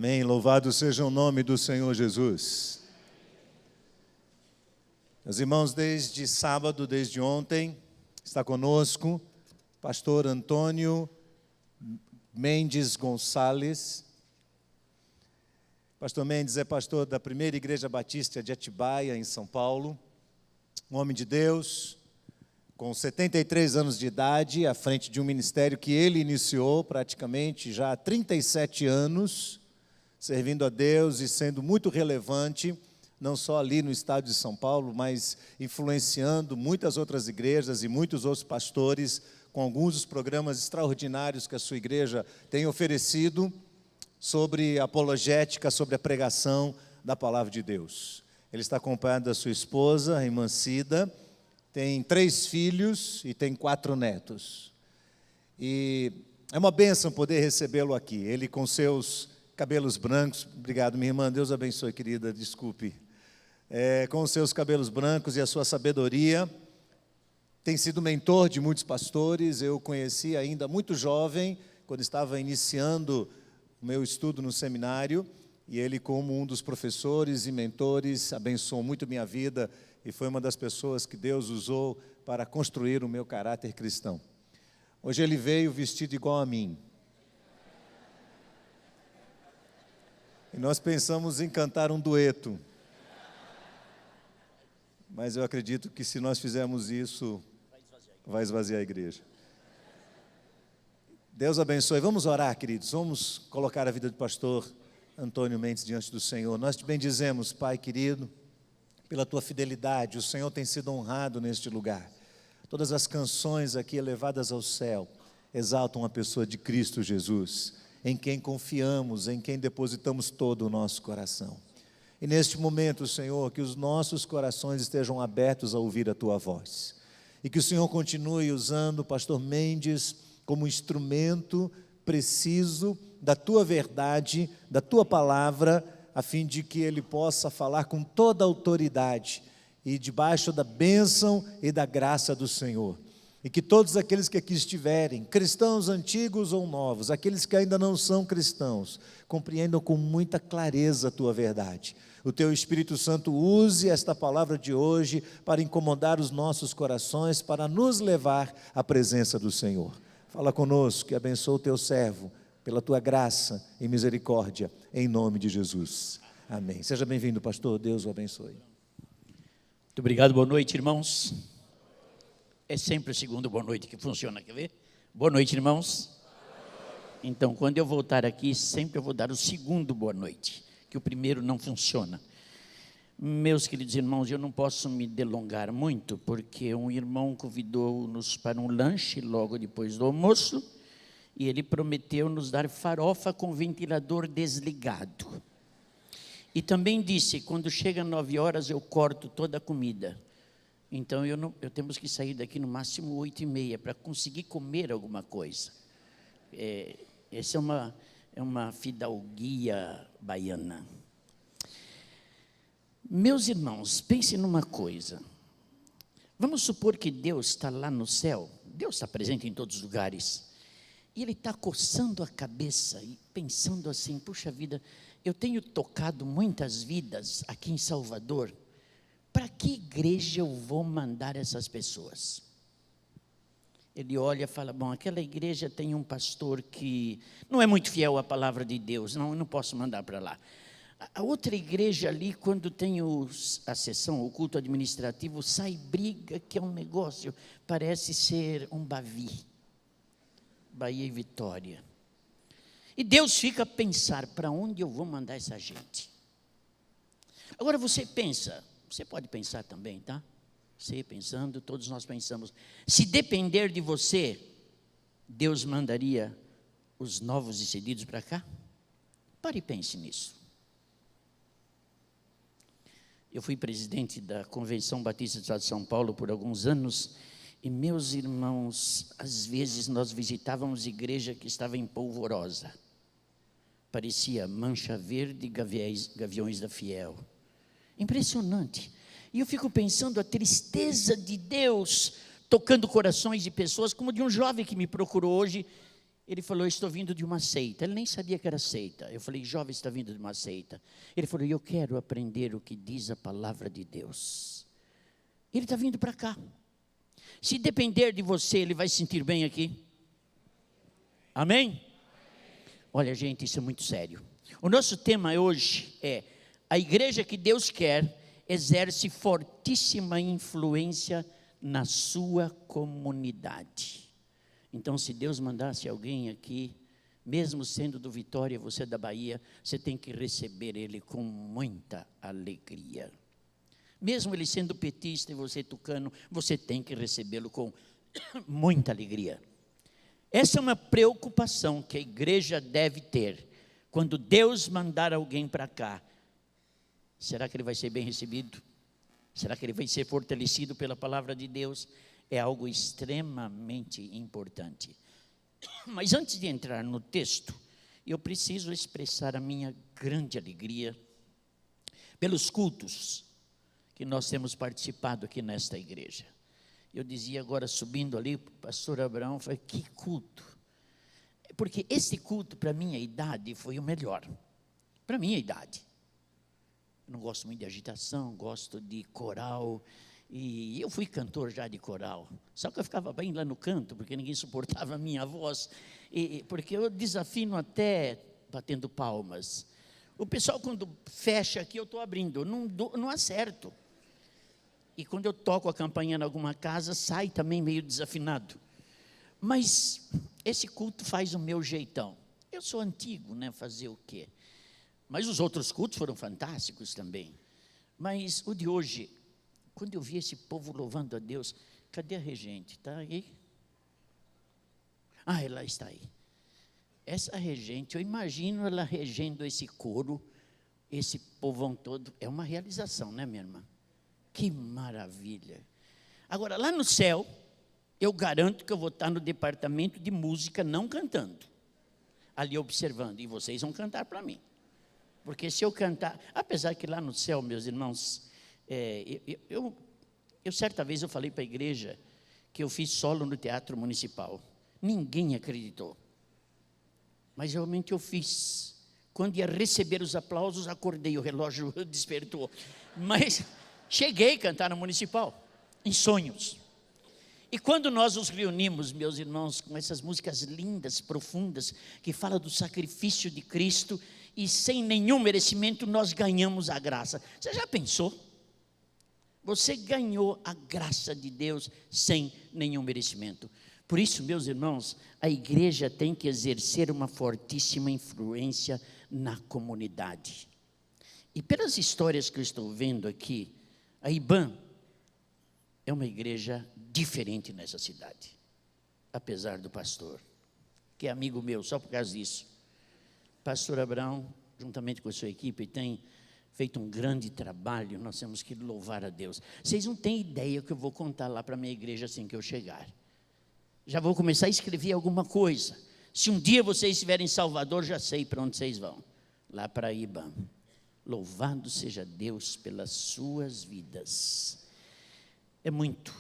Amém. Louvado seja o nome do Senhor Jesus. Meus irmãos, desde sábado, desde ontem, está conosco pastor Antônio Mendes Gonçalves. Pastor Mendes é pastor da primeira Igreja Batista de Atibaia, em São Paulo. Um homem de Deus, com 73 anos de idade, à frente de um ministério que ele iniciou praticamente já há 37 anos, servindo a Deus e sendo muito relevante, não só ali no estado de São Paulo, mas influenciando muitas outras igrejas e muitos outros pastores, com alguns dos programas extraordinários que a sua igreja tem oferecido sobre apologética, sobre a pregação da palavra de Deus. Ele está acompanhado da sua esposa, a irmã Cida, tem 3 filhos e tem 4 netos. E é uma bênção poder recebê-lo aqui, ele com seus cabelos brancos. Obrigado, minha irmã, Deus abençoe, querida, desculpe. Com os seus cabelos brancos e a sua sabedoria, tem sido mentor de muitos pastores. Eu conheci ainda muito jovem, quando estava iniciando o meu estudo no seminário, e ele, como um dos professores e mentores, abençoou muito minha vida, e foi uma das pessoas que Deus usou para construir o meu caráter cristão. Hoje ele veio vestido igual a mim. E nós pensamos em cantar um dueto. Mas eu acredito que se nós fizermos isso, vai esvaziar a igreja. Deus abençoe. Vamos orar, queridos. Vamos colocar a vida do pastor Antônio Mendes diante do Senhor. Nós te bendizemos, Pai querido, pela tua fidelidade. O Senhor tem sido honrado neste lugar. Todas as canções aqui elevadas ao céu exaltam a pessoa de Cristo Jesus, em quem confiamos, em quem depositamos todo o nosso coração. E neste momento, Senhor, que os nossos corações estejam abertos a ouvir a tua voz. E que o Senhor continue usando o pastor Mendes como instrumento preciso da tua verdade, da tua palavra, a fim de que ele possa falar com toda a autoridade e debaixo da bênção e da graça do Senhor. E que todos aqueles que aqui estiverem, cristãos antigos ou novos, aqueles que ainda não são cristãos, compreendam com muita clareza a tua verdade. O teu Espírito Santo use esta palavra de hoje para incomodar os nossos corações, para nos levar à presença do Senhor. Fala conosco e abençoa o teu servo, pela tua graça e misericórdia, em nome de Jesus. Amém. Seja bem-vindo, pastor. Deus o abençoe. Muito obrigado. Boa noite, irmãos. É sempre o segundo boa noite que funciona, quer ver? Boa noite, irmãos. Então, quando eu voltar aqui, sempre eu vou dar o segundo boa noite, que o primeiro não funciona. Meus queridos irmãos, eu não posso me delongar muito, porque um irmão convidou-nos para um lanche logo depois do almoço, e ele prometeu nos dar farofa com ventilador desligado. E também disse, quando chega 9 horas eu corto toda a comida. Então eu temos que sair daqui no máximo 8h30 para conseguir comer alguma coisa. Essa é uma fidalguia baiana. Meus irmãos, pensem numa coisa. Vamos supor que Deus está lá no céu. Deus está presente em todos os lugares. E Ele está coçando a cabeça e pensando assim, puxa vida, eu tenho tocado muitas vidas aqui em Salvador. Para que igreja eu vou mandar essas pessoas? Ele olha e fala, bom, aquela igreja tem um pastor que não é muito fiel à palavra de Deus, não, eu não posso mandar para lá. A outra igreja ali, quando tem a sessão, o culto administrativo, sai briga, que é um negócio, parece ser um Bavi, Bahia e Vitória. E Deus fica a pensar, para onde eu vou mandar essa gente? Agora você pensa, você pode pensar também, tá? Você pensando, todos nós pensamos. Se depender de você, Deus mandaria os novos e cedidos para cá? Pare e pense nisso. Eu fui presidente da Convenção Batista do Estado de São Paulo por alguns anos, e meus irmãos, às vezes nós visitávamos igreja que estava em polvorosa. Parecia Mancha Verde, Gaviões da Fiel. Impressionante. E eu fico pensando a tristeza de Deus tocando corações de pessoas, como de um jovem que me procurou hoje Ele falou, estou vindo de uma seita. Ele nem sabia que era seita. Eu falei, jovem, está vindo de uma seita. Ele falou, eu quero aprender o que diz a palavra de Deus. Ele está vindo para cá. Se depender de você, ele vai se sentir bem aqui. Amém? Olha, gente, isso é muito sério. O nosso tema hoje é: a igreja que Deus quer exerce fortíssima influência na sua comunidade. Então, se Deus mandasse alguém aqui, mesmo sendo do Vitória, você é da Bahia, você tem que receber ele com muita alegria. Mesmo ele sendo petista e você tucano, você tem que recebê-lo com muita alegria. Essa é uma preocupação que a igreja deve ter. Quando Deus mandar alguém para cá, será que ele vai ser bem recebido? Será que ele vai ser fortalecido pela palavra de Deus? É algo extremamente importante. Mas antes de entrar no texto, eu preciso expressar a minha grande alegria pelos cultos que nós temos participado aqui nesta igreja. Eu dizia agora, subindo ali, o pastor Abraão, falei, que culto. Porque esse culto, para minha idade, foi o melhor. Para minha idade. Eu não gosto muito de agitação, gosto de coral. E eu fui cantor já de coral. Só que eu ficava bem lá no canto, porque ninguém suportava a minha voz. Porque eu desafino até batendo palmas. O pessoal, quando fecha aqui, eu estou abrindo. Não acerto. E quando eu toco a campainha em alguma casa, sai também meio desafinado. Mas esse culto faz o meu jeitão. Eu sou antigo, né? Fazer o quê? Mas os outros cultos foram fantásticos também. Mas o de hoje, quando eu vi esse povo louvando a Deus, cadê a regente? Está aí? Ah, ela está aí. Essa regente, eu imagino ela regendo esse coro, esse povão todo. É uma realização, né, minha irmã? Que maravilha. Agora, lá no céu, eu garanto que eu vou estar no departamento de música não cantando, ali observando, e vocês vão cantar para mim. Porque se eu cantar, apesar que lá no céu, meus irmãos, eu certa vez eu falei para a igreja que eu fiz solo no Teatro Municipal. Ninguém acreditou. Mas realmente eu fiz. Quando ia receber os aplausos, acordei, o relógio despertou. Mas cheguei a cantar no Municipal, em sonhos. E quando nós nos reunimos, meus irmãos, com essas músicas lindas, profundas, que falam do sacrifício de Cristo, e sem nenhum merecimento nós ganhamos a graça. Você já pensou? Você ganhou a graça de Deus sem nenhum merecimento. Por isso, meus irmãos, a igreja tem que exercer uma fortíssima influência na comunidade. E pelas histórias que eu estou vendo aqui, a IBAM é uma igreja diferente nessa cidade, apesar do pastor, que é amigo meu, só por causa disso. Pastor Abraão, juntamente com a sua equipe, tem feito um grande trabalho, nós temos que louvar a Deus. Vocês não têm ideia o que eu vou contar lá para a minha igreja assim que eu chegar. Já vou começar a escrever alguma coisa. Se um dia vocês estiverem em Salvador, já sei para onde vocês vão, lá para a IBAM. Louvado seja Deus pelas suas vidas. É muito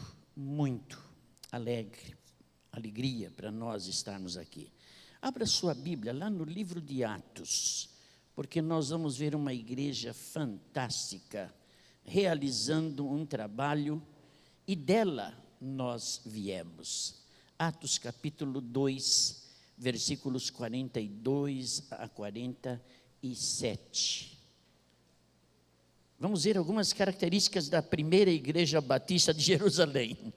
alegria para nós estarmos aqui. Abra sua Bíblia lá no livro de Atos, porque nós vamos ver uma igreja fantástica, realizando um trabalho, e dela nós viemos. Atos capítulo 2, versículos 42 a 47. Vamos ver algumas características da primeira igreja batista de Jerusalém.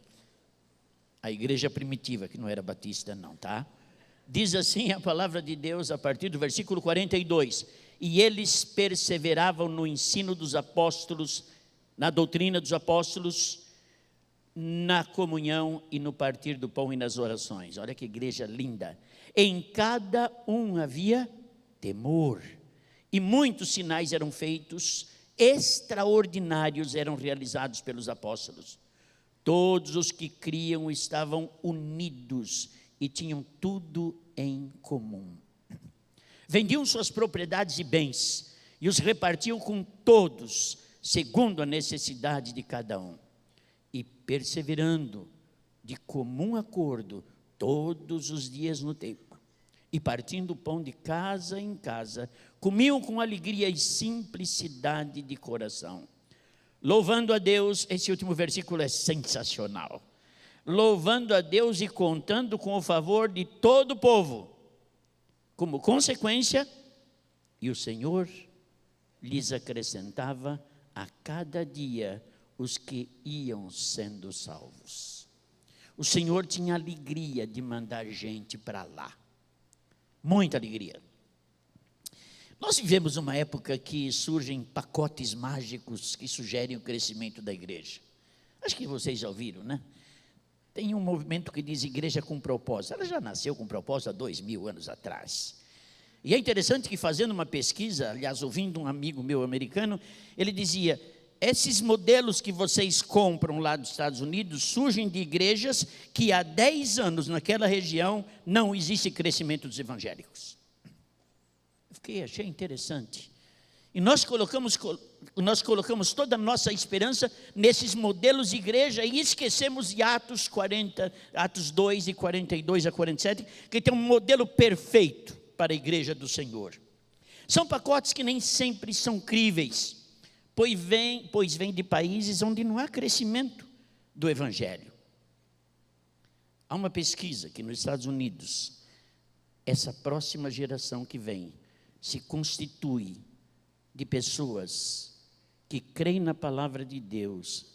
A igreja primitiva, que não era batista não, tá? Diz assim a palavra de Deus a partir do versículo 42. E eles perseveravam no ensino dos apóstolos, na doutrina dos apóstolos, na comunhão e no partir do pão e nas orações. Olha que igreja linda. Em cada um havia temor, e muitos sinais eram feitos, extraordinários eram realizados pelos apóstolos. Todos os que criam estavam unidos e tinham tudo em comum. Vendiam suas propriedades e bens e os repartiam com todos, segundo a necessidade de cada um. E perseverando de comum acordo todos os dias no templo, e partindo o pão de casa em casa, comiam com alegria e simplicidade de coração, louvando a Deus. Esse último versículo é sensacional. Louvando a Deus e contando com o favor de todo o povo. Como consequência, e o Senhor lhes acrescentava a cada dia os que iam sendo salvos. O Senhor tinha alegria de mandar gente para lá. Muita alegria. Nós vivemos uma época que surgem pacotes mágicos que sugerem o crescimento da igreja. Acho que vocês já ouviram, né? Tem um movimento que diz igreja com propósito. Ela já nasceu com propósito há 2000 anos atrás. E é interessante que, fazendo uma pesquisa, aliás, ouvindo um amigo meu americano, ele dizia: esses modelos que vocês compram lá dos Estados Unidos surgem de igrejas que há 10 anos naquela região não existe crescimento dos evangélicos. Achei interessante. E nós colocamos toda a nossa esperança nesses modelos de igreja e esquecemos de Atos 40, Atos 2 e 42 a 47, que tem um modelo perfeito para a igreja do Senhor. São pacotes que nem sempre são críveis, pois vêm de países onde não há crescimento do evangelho. Há uma pesquisa que nos Estados Unidos, essa próxima geração que vem, se constitui de pessoas que creem na palavra de Deus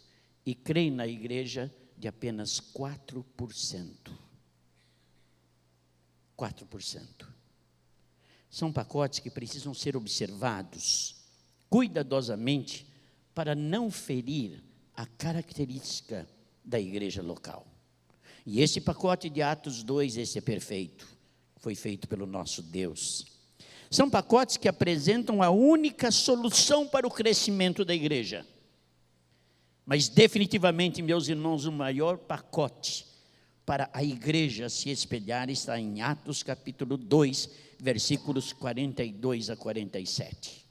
e creem na igreja de apenas 4%. 4%. São pacotes que precisam ser observados cuidadosamente para não ferir a característica da igreja local. E esse pacote de Atos 2, esse é perfeito, foi feito pelo nosso Deus. São pacotes que apresentam a única solução para o crescimento da igreja. Mas definitivamente, meus irmãos, o maior pacote para a igreja se espelhar está em Atos capítulo 2, versículos 42 a 47.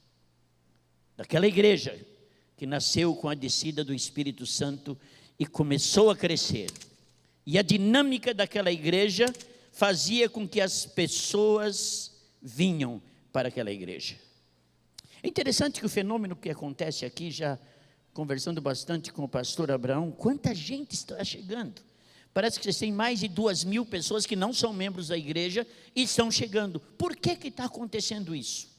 Daquela igreja que nasceu com a descida do Espírito Santo e começou a crescer. E a dinâmica daquela igreja fazia com que as pessoas vinham para aquela igreja. É interessante que o fenômeno que acontece aqui, já conversando bastante com o pastor Abraão, quanta gente está chegando. Parece que vocês têm mais de 2.000 pessoas que não são membros da igreja e estão chegando. Por que está acontecendo isso?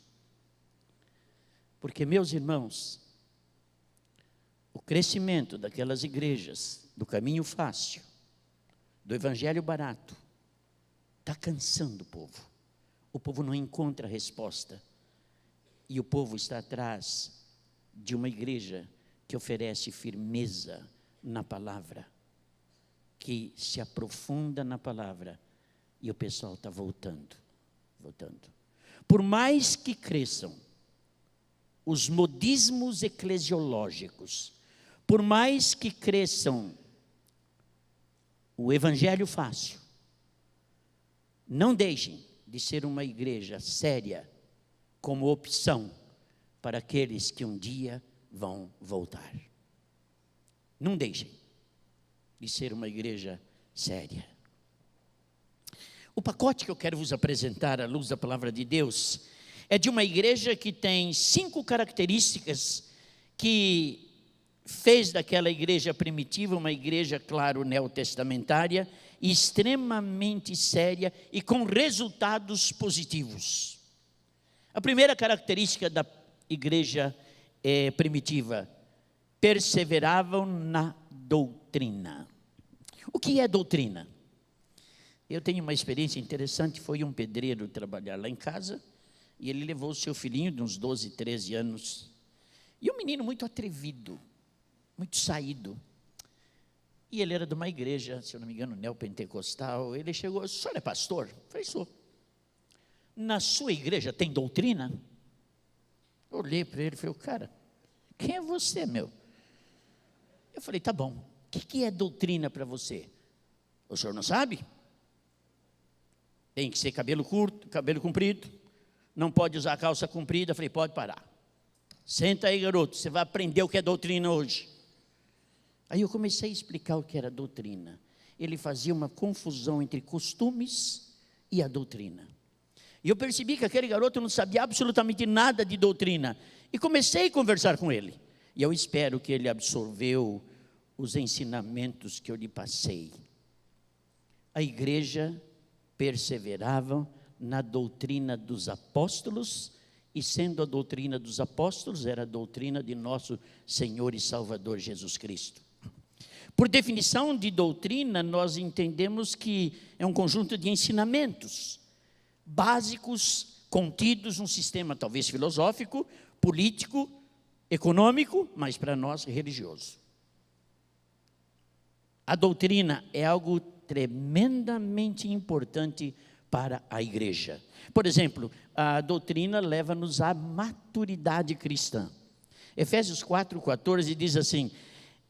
Porque, meus irmãos, o crescimento daquelas igrejas, do caminho fácil, do evangelho barato, está cansando o povo. O povo não encontra resposta. E o povo está atrás de uma igreja que oferece firmeza na palavra, que se aprofunda na palavra, e o pessoal está voltando. Por mais que cresçam os modismos eclesiológicos, por mais que cresçam o evangelho fácil, não deixem de ser uma igreja séria como opção para aqueles que um dia vão voltar. Não deixem de ser uma igreja séria. O pacote que eu quero vos apresentar à luz da palavra de Deus é de uma igreja que tem 5 características que fez daquela igreja primitiva uma igreja, claro, neotestamentária, extremamente séria e com resultados positivos. A primeira característica da igreja primitiva: perseveravam na doutrina. O que é doutrina? Eu tenho uma experiência interessante. Foi um pedreiro trabalhar lá em casa e ele levou o seu filhinho de uns 12, 13 anos, e um menino muito atrevido, muito saído. E ele era de uma igreja, se eu não me engano, neopentecostal. Ele chegou: o senhor é pastor? Eu falei: sou. Na sua igreja tem doutrina? Eu olhei para ele e falei: cara, quem é você, meu? Eu falei: tá bom, o que é doutrina para você? O senhor não sabe? Tem que ser cabelo curto, cabelo comprido, não pode usar calça comprida. Eu falei: pode parar. Senta aí, garoto, você vai aprender o que é doutrina hoje. Aí eu comecei a explicar o que era doutrina. Ele fazia uma confusão entre costumes e a doutrina. E eu percebi que aquele garoto não sabia absolutamente nada de doutrina. E comecei a conversar com ele. E eu espero que ele absorveu os ensinamentos que eu lhe passei. A igreja perseverava na doutrina dos apóstolos, e sendo a doutrina dos apóstolos, era a doutrina de nosso Senhor e Salvador Jesus Cristo. Por definição de doutrina, nós entendemos que é um conjunto de ensinamentos básicos, contidos num sistema talvez filosófico, político, econômico, mas para nós religioso. A doutrina é algo tremendamente importante para a igreja. Por exemplo, a doutrina leva-nos à maturidade cristã. Efésios 4,14 diz assim: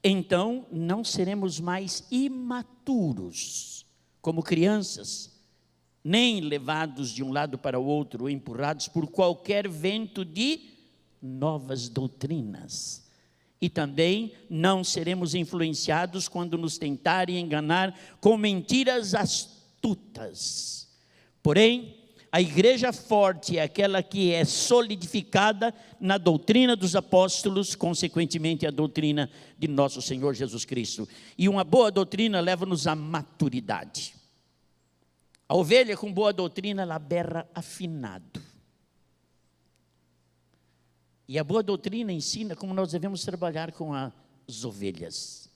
então não seremos mais imaturos, como crianças, nem levados de um lado para o outro, ou empurrados por qualquer vento de novas doutrinas. E também não seremos influenciados quando nos tentarem enganar com mentiras astutas. Porém, a igreja forte é aquela que é solidificada na doutrina dos apóstolos, consequentemente a doutrina de nosso Senhor Jesus Cristo. E uma boa doutrina leva-nos à maturidade. A ovelha com boa doutrina, ela berra afinado. E a boa doutrina ensina como nós devemos trabalhar com as ovelhas.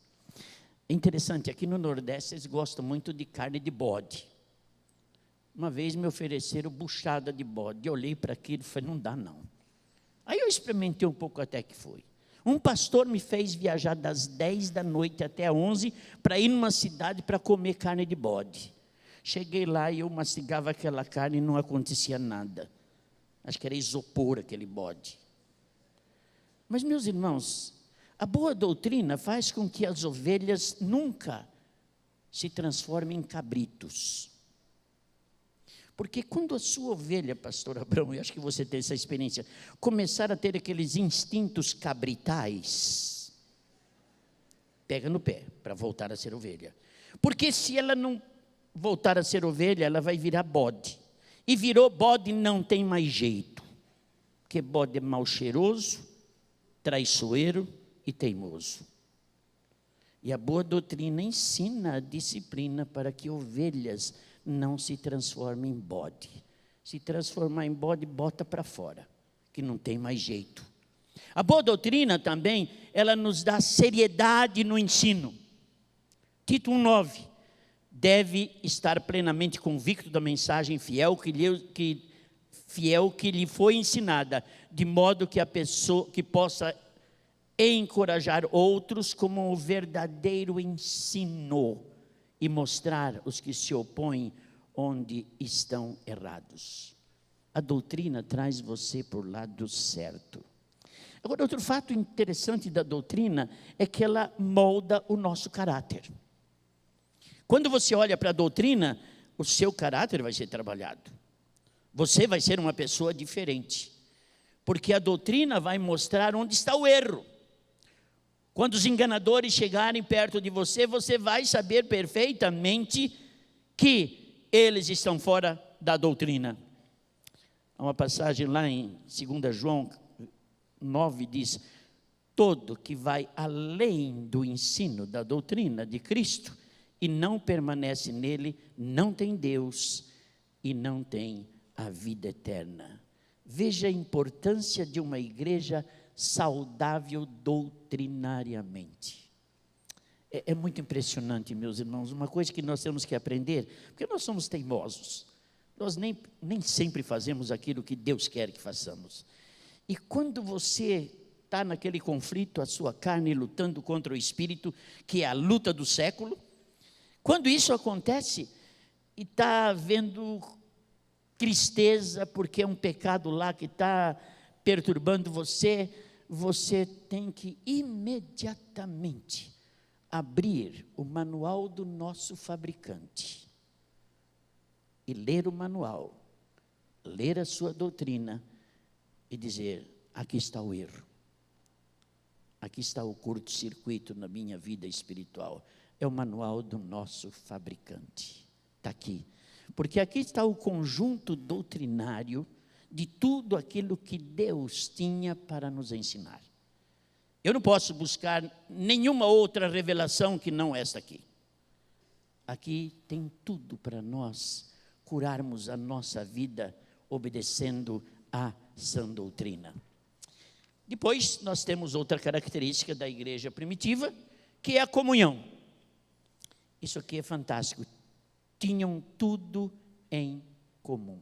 É interessante, aqui no Nordeste eles gostam muito de carne de bode. Uma vez me ofereceram buchada de bode. Eu olhei para aquilo e falei, não dá não. Aí eu experimentei um pouco até que foi. Um pastor me fez viajar das 10 da noite até 11 para ir numa cidade para comer carne de bode. Cheguei lá e eu mastigava aquela carne e não acontecia nada. Acho que era isopor aquele bode. Mas, meus irmãos, a boa doutrina faz com que as ovelhas nunca se transformem em cabritos. Porque quando a sua ovelha, pastor Abrão, eu acho que você tem essa experiência, começar a ter aqueles instintos cabritais, pega no pé para voltar a ser ovelha. Porque se ela não voltar a ser ovelha, ela vai virar bode. E virou bode, não tem mais jeito. Porque bode é mal cheiroso, traiçoeiro e teimoso. E a boa doutrina ensina a disciplina para que ovelhas não se transformem em bode. Se transformar em bode, bota para fora, que não tem mais jeito. A boa doutrina também, ela nos dá seriedade no ensino. Tito 1,9, deve estar plenamente convicto da mensagem fiel que lhe foi ensinada, de modo que a pessoa que possa encorajar outros como o verdadeiro ensino e mostrar os que se opõem onde estão errados. A doutrina traz você para o lado certo. Agora, outro fato interessante da doutrina é que ela molda o nosso caráter. Quando você olha para a doutrina, o seu caráter vai ser trabalhado. Você vai ser uma pessoa diferente, porque a doutrina vai mostrar onde está o erro. Quando os enganadores chegarem perto de você, você vai saber perfeitamente que eles estão fora da doutrina. Há uma passagem lá em 2 João 9, diz: todo que vai além do ensino da doutrina de Cristo e não permanece nele, não tem Deus e não tem a vida eterna. Veja a importância de uma igreja saudável doutrinariamente. É muito impressionante, meus irmãos, uma coisa que nós temos que aprender, porque nós somos teimosos, nós nem sempre fazemos aquilo que Deus quer que façamos. E quando você está naquele conflito, a sua carne lutando contra o espírito, que é a luta do século, quando isso acontece, e está havendo tristeza, porque é um pecado lá que está perturbando você, você tem que imediatamente abrir o manual do nosso fabricante e ler o manual, ler a sua doutrina e dizer: aqui está o erro, aqui está o curto-circuito na minha vida espiritual. É o manual do nosso fabricante, está aqui. Porque aqui está o conjunto doutrinário de tudo aquilo que Deus tinha para nos ensinar. Eu não posso buscar nenhuma outra revelação que não esta aqui. Aqui tem tudo para nós curarmos a nossa vida obedecendo à sã doutrina. Depois nós temos outra característica da igreja primitiva, que é a comunhão. Isso aqui é fantástico. Tinham tudo em comum.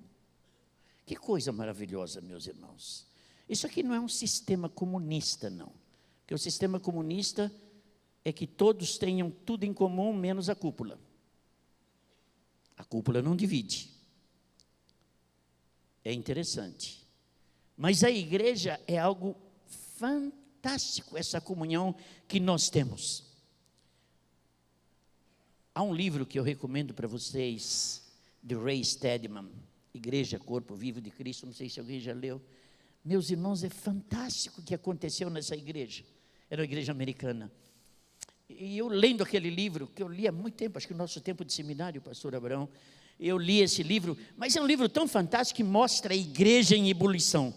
Que coisa maravilhosa, meus irmãos. Isso aqui não é um sistema comunista, não. Porque o sistema comunista é que todos tenham tudo em comum, menos a cúpula. A cúpula não divide. É interessante. Mas a igreja é algo fantástico, essa comunhão que nós temos. Há um livro que eu recomendo para vocês, de Ray Stedman, Igreja, Corpo Vivo de Cristo, não sei se alguém já leu. Meus irmãos, é fantástico o que aconteceu nessa igreja. Era uma igreja americana. E eu lendo aquele livro, que eu li há muito tempo, acho que no nosso tempo de seminário, pastor Abraão, eu li esse livro, mas é um livro tão fantástico que mostra a igreja em ebulição.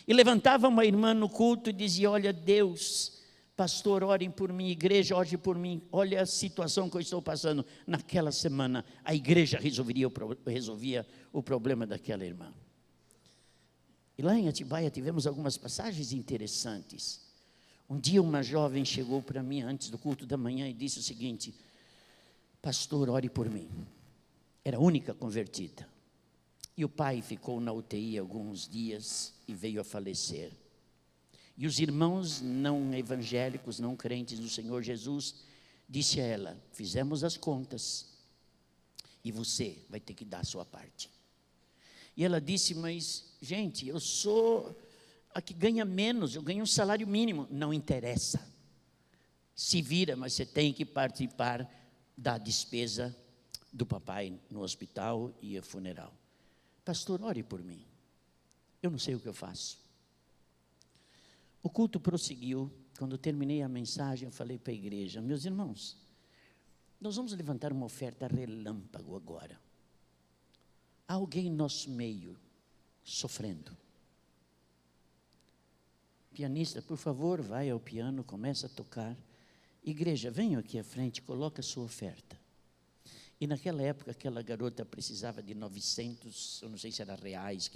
E levantava uma irmã no culto e dizia: olha, Deus, pastor, orem por mim, igreja, ore por mim, olha a situação que eu estou passando. Naquela semana, a igreja resolvia o problema daquela irmã. E lá em Atibaia tivemos algumas passagens interessantes. Um dia uma jovem chegou para mim antes do culto da manhã e disse o seguinte: pastor, ore por mim. Era a única convertida. E o pai ficou na UTI alguns dias e veio a falecer. E os irmãos não evangélicos, não crentes do Senhor Jesus, disse a ela: fizemos as contas e você vai ter que dar a sua parte. E ela disse: mas gente, eu sou a que ganha menos, eu ganho um salário mínimo. Não interessa, se vira, mas você tem que participar da despesa do papai no hospital e a funeral. Pastor, ore por mim, eu não sei o que eu faço. O culto prosseguiu. Quando terminei a mensagem, eu falei para a igreja: meus irmãos, nós vamos levantar uma oferta relâmpago agora. Há alguém em nosso meio sofrendo. Pianista, por favor, vai ao piano, começa a tocar. Igreja, venham aqui à frente, coloca a sua oferta. E naquela época, aquela garota precisava de 900, eu não sei se era reais,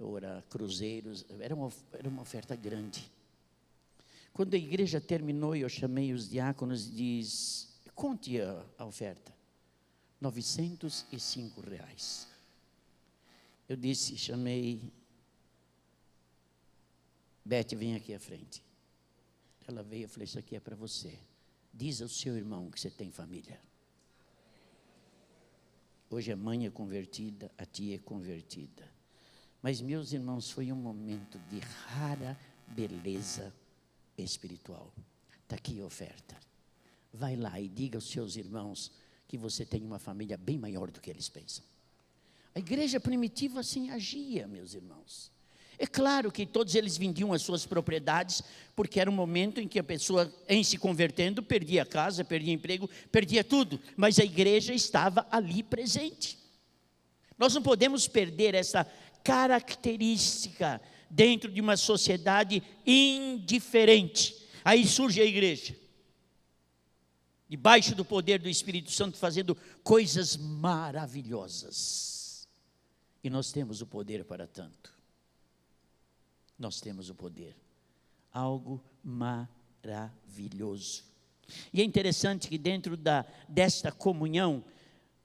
ou era cruzeiros, era uma oferta grande. Quando a igreja terminou, eu chamei os diáconos e disse: conte a oferta. 905 reais. Eu disse, chamei, Beth, vem aqui à frente. Ela veio, eu falei: isso aqui é para você. Diz ao seu irmão que você tem família. Hoje a mãe é convertida, a tia é convertida. Mas, meus irmãos, foi um momento de rara beleza espiritual. Está aqui a oferta. Vai lá e diga aos seus irmãos que você tem uma família bem maior do que eles pensam. A igreja primitiva assim agia, meus irmãos. É claro que todos eles vendiam as suas propriedades, porque era um momento em que a pessoa, em se convertendo, perdia a casa, perdia emprego, perdia tudo. Mas a igreja estava ali presente. Nós não podemos perder essa característica dentro de uma sociedade indiferente. Aí surge a igreja, debaixo do poder do Espírito Santo, fazendo coisas maravilhosas. E nós temos o poder para tanto. Nós temos o poder. Algo maravilhoso. E é interessante que dentro desta comunhão,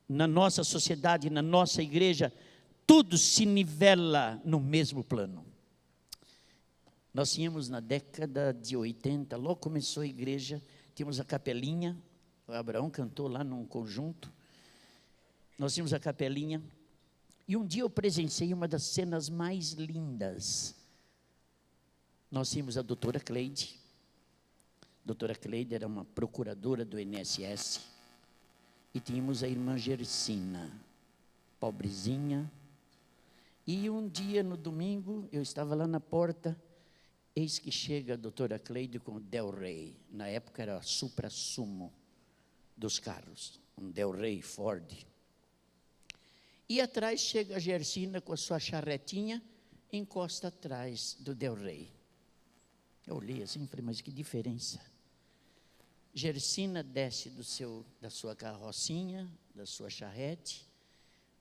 na nossa sociedade, na nossa igreja, tudo se nivela no mesmo plano. Nós tínhamos na década de 80, logo começou a igreja, tínhamos a capelinha, o Abraão cantou lá num conjunto, nós tínhamos a capelinha, e um dia eu presenciei uma das cenas mais lindas. Nós tínhamos a doutora Cleide. A doutora Cleide era uma procuradora do INSS, e tínhamos a irmã Gersina, pobrezinha. E um dia, no domingo, eu estava lá na porta, eis que chega a doutora Cleide com o Del Rey. Na época era supra-sumo dos carros, um Del Rey Ford. E atrás chega a Gersina com a sua charretinha, encosta atrás do Del Rey. Eu olhei assim e falei, mas que diferença. Gersina desce da sua carrocinha, da sua charrete,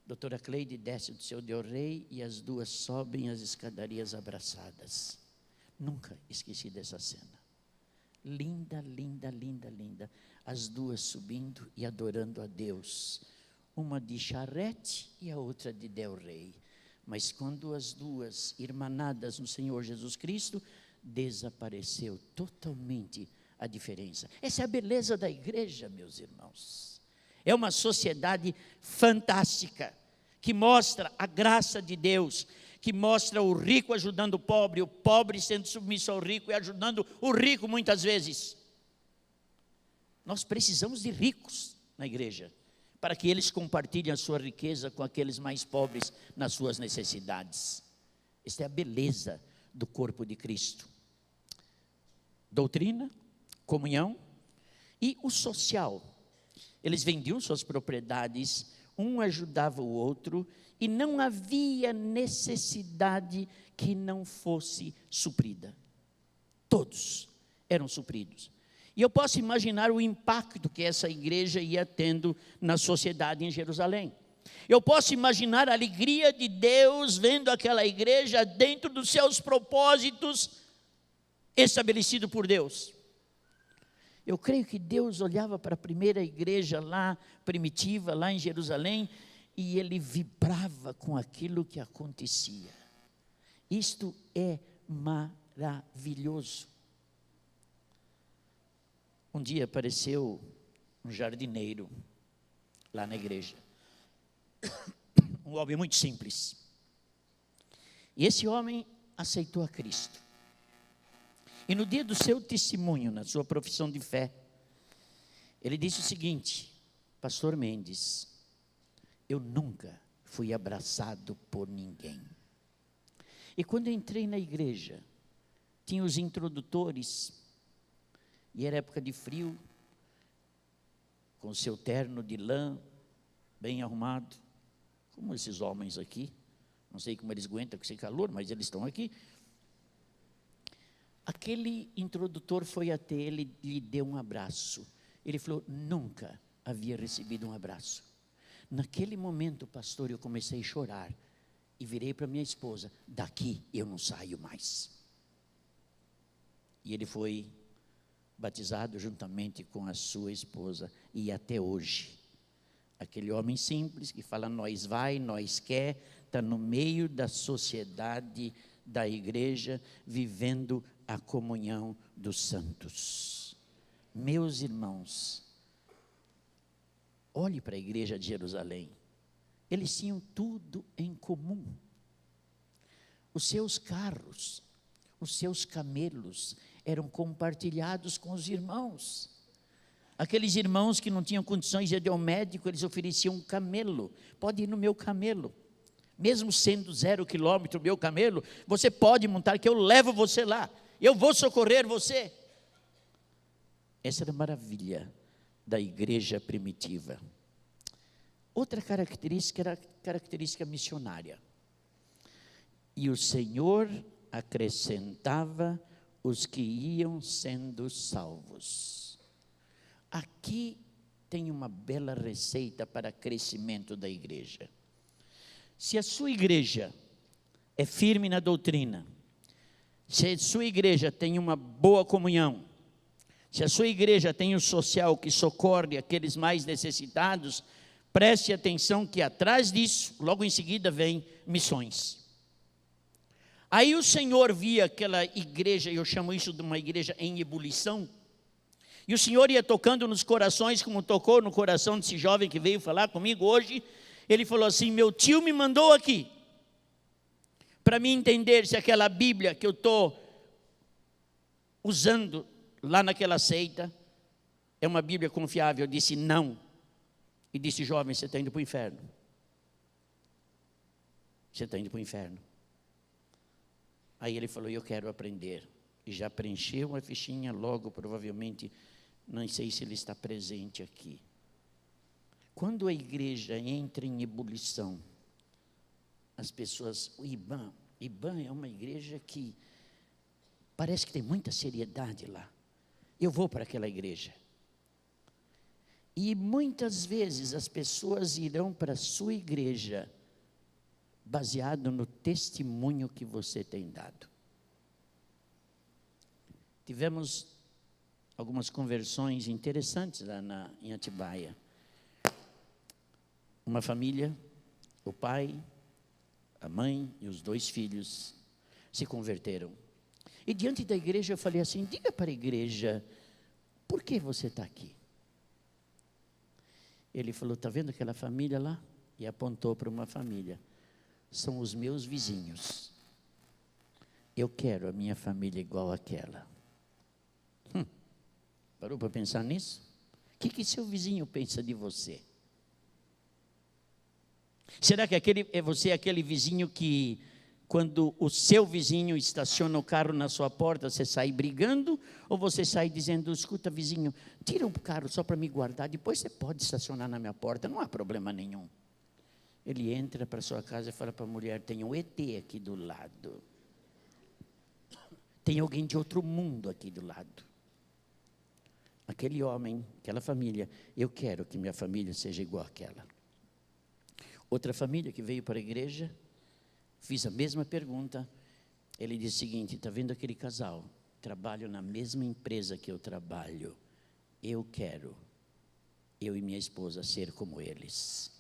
doutora Cleide desce do seu Del Rey e as duas sobem as escadarias abraçadas. Nunca esqueci dessa cena. Linda, linda, linda, linda. As duas subindo e adorando a Deus. Uma de charrete e a outra de Del Rey. Mas quando as duas irmanadas no Senhor Jesus Cristo, desapareceu totalmente a diferença. Essa é a beleza da igreja, meus irmãos. É uma sociedade fantástica, que mostra a graça de Deus, que mostra o rico ajudando o pobre sendo submisso ao rico e ajudando o rico muitas vezes. Nós precisamos de ricos na igreja, para que eles compartilhem a sua riqueza com aqueles mais pobres nas suas necessidades. Esta é a beleza do corpo de Cristo. Doutrina, comunhão e o social. Eles vendiam suas propriedades, um ajudava o outro, e não havia necessidade que não fosse suprida. Todos eram supridos. E eu posso imaginar o impacto que essa igreja ia tendo na sociedade em Jerusalém. Eu posso imaginar a alegria de Deus vendo aquela igreja dentro dos seus propósitos estabelecidos por Deus. Eu creio que Deus olhava para a primeira igreja lá, primitiva, lá em Jerusalém, e Ele vibrava com aquilo que acontecia. Isto é maravilhoso. Um dia apareceu um jardineiro lá na igreja. Um homem muito simples. E esse homem aceitou a Cristo. E no dia do seu testemunho, na sua profissão de fé, ele disse o seguinte: Pastor Mendes, eu nunca fui abraçado por ninguém. E quando eu entrei na igreja, tinha os introdutores, e era época de frio, com seu terno de lã, bem arrumado, como esses homens aqui. Não sei como eles aguentam com esse calor, mas eles estão aqui. Aquele introdutor foi até ele e lhe deu um abraço. Ele falou, nunca havia recebido um abraço. Naquele momento, pastor, eu comecei a chorar. E virei para minha esposa, daqui eu não saio mais. E ele foi batizado juntamente com a sua esposa. E até hoje, aquele homem simples que fala, nós vai, nós quer, está no meio da sociedade da igreja, vivendo a comunhão dos santos. Meus irmãos, olhe para a igreja de Jerusalém. Eles tinham tudo em comum. Os seus carros, os seus camelos eram compartilhados com os irmãos. Aqueles irmãos que não tinham condições de ir ao médico, eles ofereciam um camelo. Pode ir no meu camelo. Mesmo sendo 0 quilômetro o meu camelo, você pode montar que eu levo você lá. Eu vou socorrer você. Essa era a maravilha da igreja primitiva. Outra característica era a característica missionária. E o Senhor acrescentava os que iam sendo salvos. Aqui tem uma bela receita para crescimento da igreja. Se a sua igreja é firme na doutrina, se a sua igreja tem uma boa comunhão, se a sua igreja tem o social que socorre aqueles mais necessitados, preste atenção que atrás disso, logo em seguida vem missões. Aí o Senhor via aquela igreja, eu chamo isso de uma igreja em ebulição, e o Senhor ia tocando nos corações, como tocou no coração desse jovem que veio falar comigo hoje. Ele falou assim, meu tio me mandou aqui, para me entender se aquela Bíblia que eu estou usando lá naquela seita, é uma Bíblia confiável. Eu disse não, e disse, jovem, você está indo para o inferno. Você está indo para o inferno. Aí ele falou, eu quero aprender, e já preencheu uma fichinha logo, provavelmente, não sei se ele está presente aqui. Quando a igreja entra em ebulição, as pessoas, o IBAN é uma igreja que parece que tem muita seriedade lá. Eu vou para aquela igreja. E muitas vezes as pessoas irão para a sua igreja baseado no testemunho que você tem dado. Tivemos algumas conversões interessantes lá em Atibaia. Uma família, o pai, a mãe e os 2 filhos se converteram. E diante da igreja eu falei assim, diga para a igreja, por que você está aqui? Ele falou, está vendo aquela família lá? E apontou para uma família. São os meus vizinhos. Eu quero a minha família igual àquela. Parou para pensar nisso? O que seu vizinho pensa de você? Será que você é aquele vizinho que, quando o seu vizinho estaciona o carro na sua porta, você sai brigando? Ou você sai dizendo, escuta vizinho, tira o carro só para me guardar, depois você pode estacionar na minha porta, não há problema nenhum. Ele entra para sua casa e fala para a mulher, tem um ET aqui do lado. Tem alguém de outro mundo aqui do lado. Aquele homem, aquela família, eu quero que minha família seja igual àquela. Outra família que veio para a igreja, fiz a mesma pergunta. Ele disse o seguinte, está vendo aquele casal? Trabalho na mesma empresa que eu trabalho. Eu quero, eu e minha esposa, ser como eles.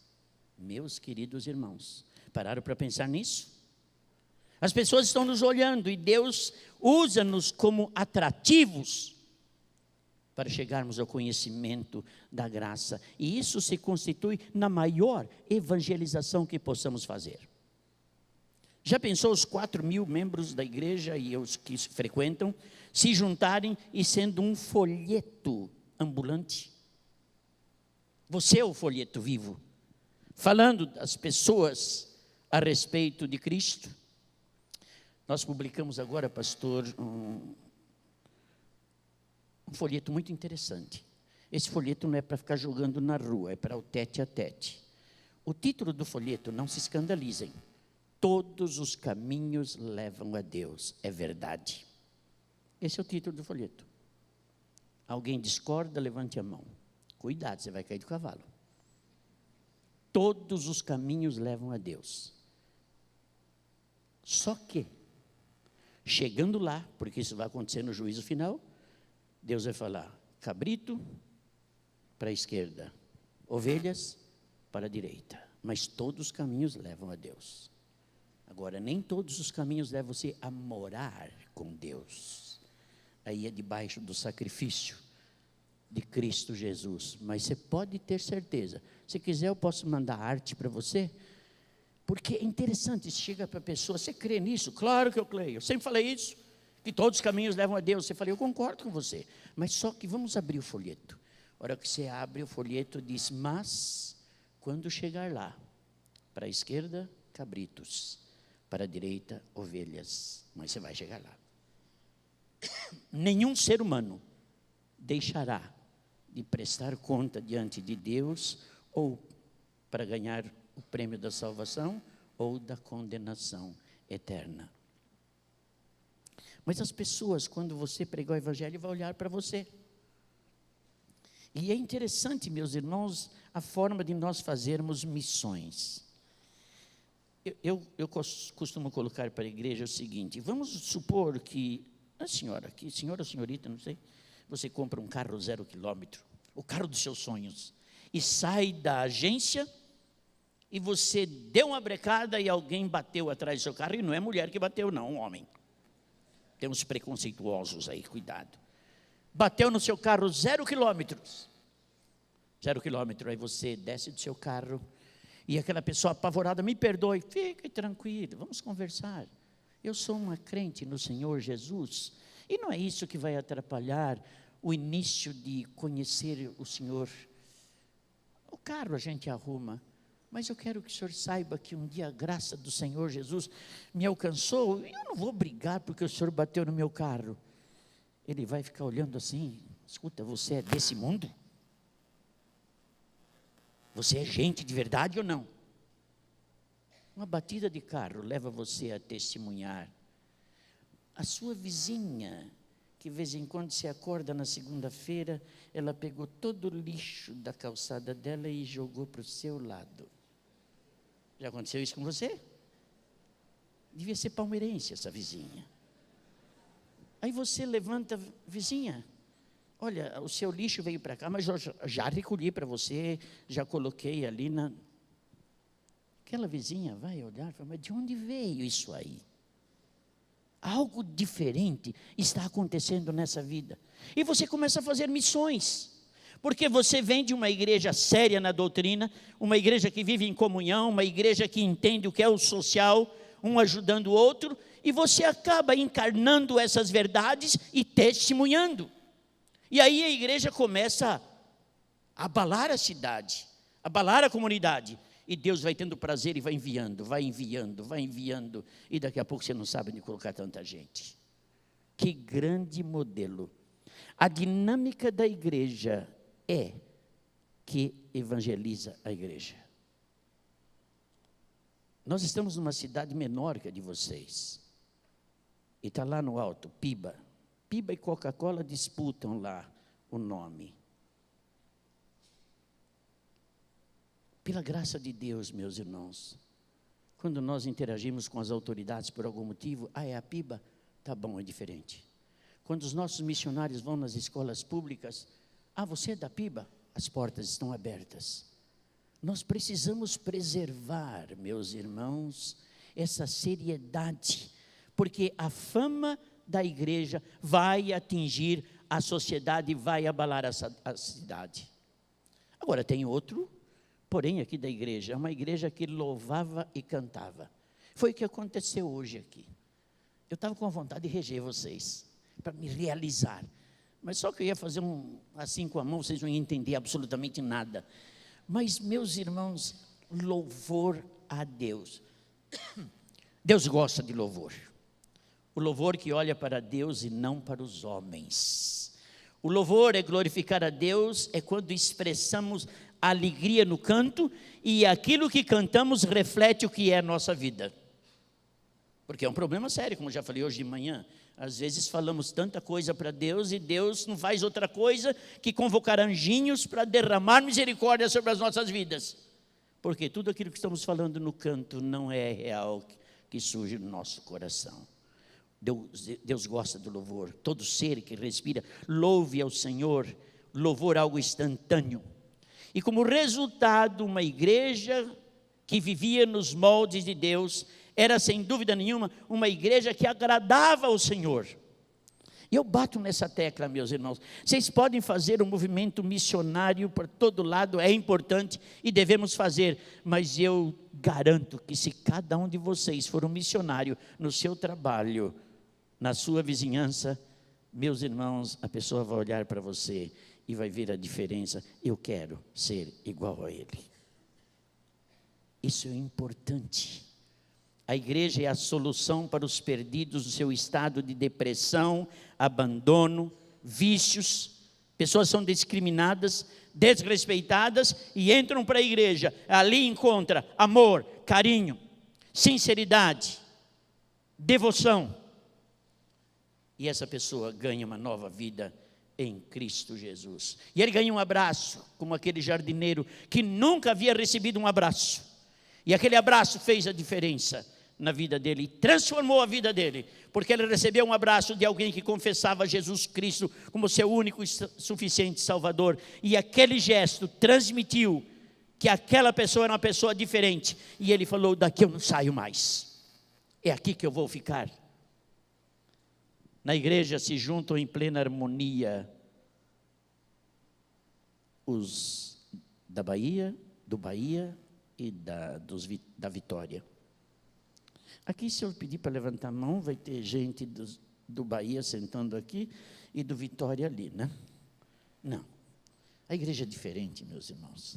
Meus queridos irmãos, pararam para pensar nisso? As pessoas estão nos olhando e Deus usa-nos como atrativos para chegarmos ao conhecimento da graça. E isso se constitui na maior evangelização que possamos fazer. Já pensou os 4.000 membros da igreja e os que frequentam se juntarem e sendo um folheto ambulante? Você é o folheto vivo, falando das pessoas a respeito de Cristo. Nós publicamos agora, pastor, um folheto muito interessante. Esse folheto não é para ficar jogando na rua, é para o tete a tete. O título do folheto, não se escandalizem, todos os caminhos levam a Deus, é verdade. Esse é o título do folheto. Alguém discorda, levante a mão. Cuidado, você vai cair do cavalo. Todos os caminhos levam a Deus. Só que, chegando lá, porque isso vai acontecer no juízo final, Deus vai falar, cabrito para a esquerda, ovelhas para a direita, mas todos os caminhos levam a Deus. Agora, nem todos os caminhos levam você a morar com Deus. Aí é debaixo do sacrifício de Cristo Jesus, mas você pode ter certeza. Se quiser eu posso mandar arte para você, porque é interessante, chega para a pessoa, você crê nisso? Claro que eu creio, eu sempre falei isso, que todos os caminhos levam a Deus. Você falou, eu concordo com você, mas só que vamos abrir o folheto. A hora que você abre o folheto diz, mas quando chegar lá, para a esquerda, cabritos, para a direita, ovelhas, mas você vai chegar lá. Nenhum ser humano deixará de prestar conta diante de Deus, ou para ganhar o prêmio da salvação, ou da condenação eterna. Mas as pessoas, quando você pregar o evangelho, vão olhar para você. E é interessante, meus irmãos, a forma de nós fazermos missões. Eu costumo colocar para a igreja o seguinte, vamos supor que a senhora, senhora ou senhorita, não sei, você compra um carro 0 quilômetro, o carro dos seus sonhos, e sai da agência, e você deu uma brecada e alguém bateu atrás do seu carro, e não é mulher que bateu não, um homem. Tem uns preconceituosos aí, cuidado. Bateu no seu carro 0 quilômetros. 0 quilômetro, aí você desce do seu carro, e aquela pessoa apavorada, me perdoe, fique tranquilo, vamos conversar. Eu sou uma crente no Senhor Jesus, e não é isso que vai atrapalhar o início de conhecer o Senhor. O carro a gente arruma, mas eu quero que o senhor saiba que um dia a graça do Senhor Jesus me alcançou, e eu não vou brigar porque o senhor bateu no meu carro. Ele vai ficar olhando assim, escuta, você é desse mundo? Você é gente de verdade ou não? Uma batida de carro leva você a testemunhar. A sua vizinha, que de vez em quando se acorda na segunda-feira, ela pegou todo o lixo da calçada dela e jogou para o seu lado. Já aconteceu isso com você? Devia ser palmeirense essa vizinha. Aí você levanta, vizinha, olha, o seu lixo veio para cá, mas eu já recolhi para você, já coloquei ali na... Aquela vizinha vai olhar e fala, mas de onde veio isso aí? Algo diferente está acontecendo nessa vida. E você começa a fazer missões. Porque você vem de uma igreja séria na doutrina, uma igreja que vive em comunhão, uma igreja que entende o que é o social, um ajudando o outro, e você acaba encarnando essas verdades e testemunhando. E aí a igreja começa a abalar a cidade, abalar a comunidade. E Deus vai tendo prazer e vai enviando, e daqui a pouco você não sabe onde colocar tanta gente. Que grande modelo. A dinâmica da igreja é que evangeliza a igreja. Nós estamos numa cidade menor que a de vocês. E está lá no alto, Piba. Piba e Coca-Cola disputam lá o nome. Pela graça de Deus, meus irmãos, quando nós interagimos com as autoridades por algum motivo, é a Piba? Tá bom, é diferente. Quando os nossos missionários vão nas escolas públicas, você é da Piba? As portas estão abertas. Nós precisamos preservar, meus irmãos, essa seriedade, porque a fama da igreja vai atingir a sociedade, vai abalar a cidade. Agora tem outro, porém aqui da igreja, é uma igreja que louvava e cantava. Foi o que aconteceu hoje aqui. Eu estava com vontade de reger vocês, para me realizar. Mas só que eu ia fazer assim com a mão, vocês não iam entender absolutamente nada. Mas, meus irmãos, louvor a Deus. Deus gosta de louvor. O louvor que olha para Deus e não para os homens. O louvor é glorificar a Deus, é quando expressamos alegria no canto, e aquilo que cantamos reflete o que é a nossa vida. Porque é um problema sério, como já falei hoje de manhã. Às vezes falamos tanta coisa para Deus e Deus não faz outra coisa que convocar anjinhos para derramar misericórdia sobre as nossas vidas. Porque tudo aquilo que estamos falando no canto não é real que surge no nosso coração. Deus gosta do louvor. Todo ser que respira, louve ao Senhor. Louvor é algo instantâneo. E como resultado, uma igreja que vivia nos moldes de Deus era, sem dúvida nenhuma, uma igreja que agradava ao Senhor. E eu bato nessa tecla, meus irmãos. Vocês podem fazer um movimento missionário por todo lado, é importante e devemos fazer. Mas eu garanto que se cada um de vocês for um missionário no seu trabalho, na sua vizinhança, meus irmãos, a pessoa vai olhar para você e vai ver a diferença. Eu quero ser igual a ele. Isso é importante. A igreja é a solução para os perdidos do seu estado de depressão, abandono, vícios. Pessoas são discriminadas, desrespeitadas e entram para a igreja. Ali encontra amor, carinho, sinceridade, devoção. E essa pessoa ganha uma nova vida em Cristo Jesus. E ele ganha um abraço, como aquele jardineiro que nunca havia recebido um abraço. E aquele abraço fez a diferença na vida dele, transformou a vida dele, porque ele recebeu um abraço de alguém que confessava Jesus Cristo como seu único e suficiente Salvador. E aquele gesto transmitiu que aquela pessoa era uma pessoa diferente. E ele falou, daqui eu não saio mais. É aqui que eu vou ficar. Na igreja se juntam em plena harmonia os da Bahia, do Bahia e da Vitória. Aqui, se eu pedir para levantar a mão, vai ter gente do Bahia sentando aqui e do Vitória ali, né? Não. A igreja é diferente, meus irmãos.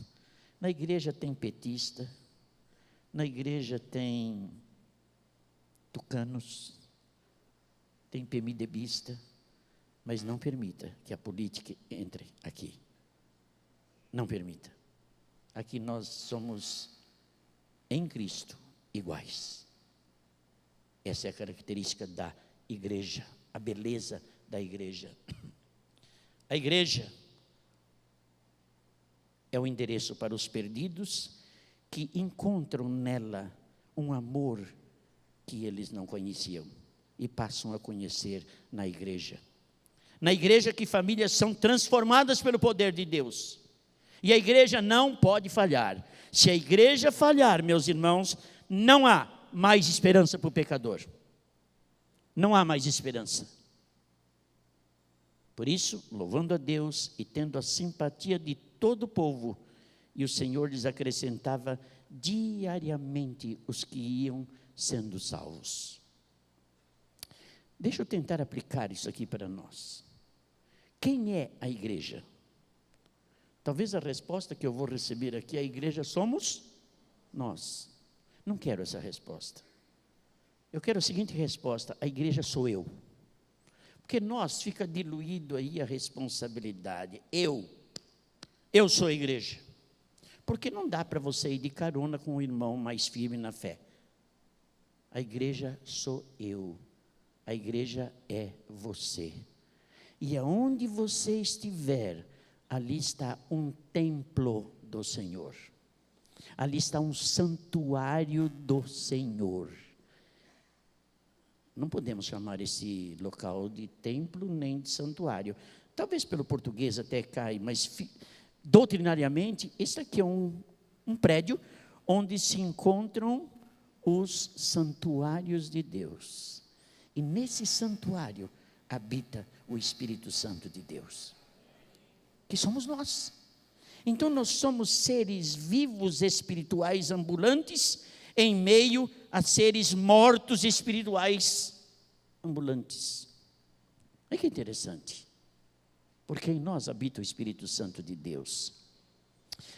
Na igreja tem petista, na igreja tem tucanos, tem PMDBista, mas não permita que a política entre aqui. Não permita. Aqui nós somos em Cristo, iguais. Essa é a característica da igreja, a beleza da igreja. A igreja é o endereço para os perdidos que encontram nela um amor que eles não conheciam e passam a conhecer na igreja. Na igreja que famílias são transformadas pelo poder de Deus. E a igreja não pode falhar. Se a igreja falhar, meus irmãos, não há mais esperança para o pecador. Não há mais esperança. Por isso, louvando a Deus e tendo a simpatia de todo o povo, e o Senhor lhes acrescentava diariamente os que iam sendo salvos. Deixa eu tentar aplicar isso aqui para nós. Quem é a igreja? Talvez a resposta que eu vou receber aqui, a igreja somos nós. Não quero essa resposta. Eu quero a seguinte resposta: a igreja sou eu. Porque nós fica diluído aí a responsabilidade. Eu sou a igreja. Porque não dá para você ir de carona com um irmão mais firme na fé. A igreja sou eu. A igreja é você. E aonde você estiver, ali está um templo do Senhor. Ali está um santuário do Senhor. Não podemos chamar esse local de templo nem de santuário. Talvez pelo português até cai, mas doutrinariamente, esse aqui é um prédio onde se encontram os santuários de Deus. E nesse santuário habita o Espírito Santo de Deus, que somos nós. Então nós somos seres vivos espirituais ambulantes em meio a seres mortos espirituais ambulantes. Olha que interessante, porque em nós habita o Espírito Santo de Deus.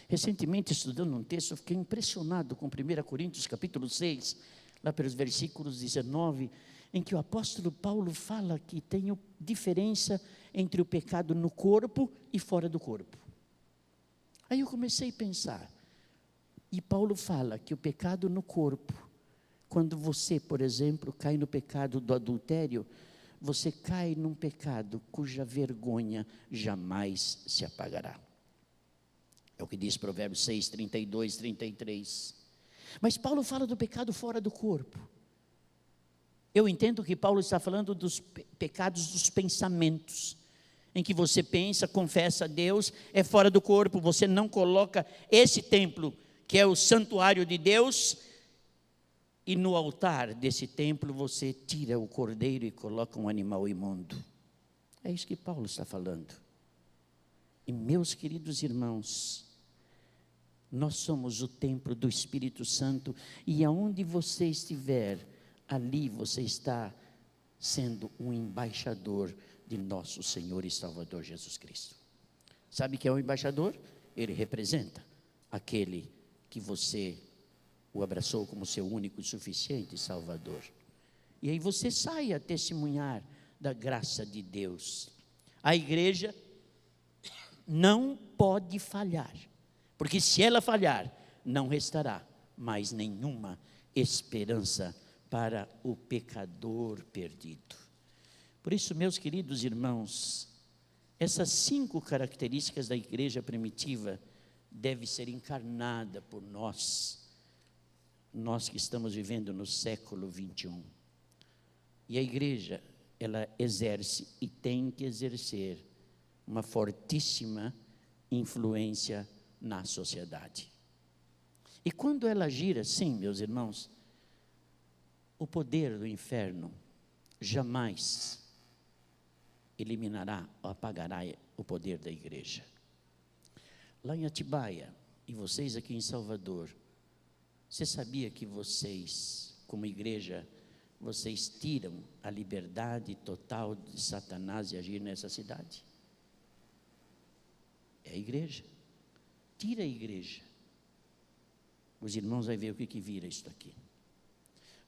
Recentemente, estudando um texto, eu fiquei impressionado com 1 Coríntios capítulo 6, lá pelos versículos 19, em que o apóstolo Paulo fala que tem diferença entre o pecado no corpo e fora do corpo. Aí eu comecei a pensar, e Paulo fala que o pecado no corpo, quando você, por exemplo, cai no pecado do adultério, você cai num pecado cuja vergonha jamais se apagará. É o que diz Provérbios 6, 32, 33. Mas Paulo fala do pecado fora do corpo. Eu entendo que Paulo está falando dos pecados dos pensamentos, em que você pensa, confessa a Deus, é fora do corpo, você não coloca esse templo, que é o santuário de Deus, e no altar desse templo você tira o cordeiro e coloca um animal imundo. É isso que Paulo está falando. E meus queridos irmãos, nós somos o templo do Espírito Santo, e aonde você estiver, ali você está sendo um embaixador de nosso Senhor e Salvador Jesus Cristo. Sabe que é o embaixador? Ele representa aquele que você o abraçou como seu único e suficiente Salvador. E aí você sai a testemunhar da graça de Deus. A igreja não pode falhar, porque se ela falhar, não restará mais nenhuma esperança para o pecador perdido. Por isso, meus queridos irmãos, essas 5 características da igreja primitiva devem ser encarnadas por nós que estamos vivendo no século 21. E a igreja, ela exerce e tem que exercer uma fortíssima influência na sociedade. E quando ela gira assim, meus irmãos, o poder do inferno jamais eliminará ou apagará o poder da igreja. Lá em Atibaia, e vocês aqui em Salvador, você sabia que vocês, como igreja, vocês tiram a liberdade total de Satanás de agir nessa cidade? É a igreja. Tira a igreja. Os irmãos vão ver o que vira isso aqui.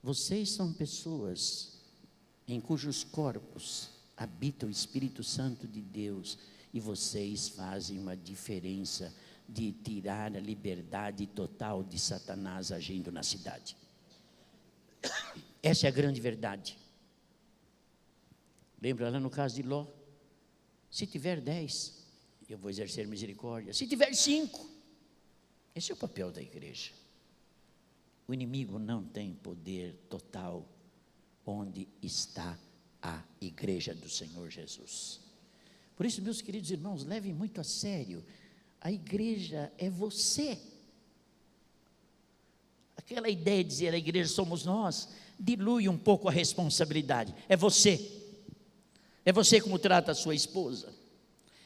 Vocês são pessoas em cujos corpos habita o Espírito Santo de Deus, e vocês fazem uma diferença de tirar a liberdade total de Satanás agindo na cidade. Essa é a grande verdade. Lembra lá no caso de Ló? Se tiver 10, eu vou exercer misericórdia. Se tiver 5, esse é o papel da igreja. O inimigo não tem poder total onde está a igreja do Senhor Jesus. Por isso, meus queridos irmãos, levem muito a sério. A igreja é você. Aquela ideia de dizer a igreja somos nós, dilui um pouco a responsabilidade. É você. É você como trata a sua esposa.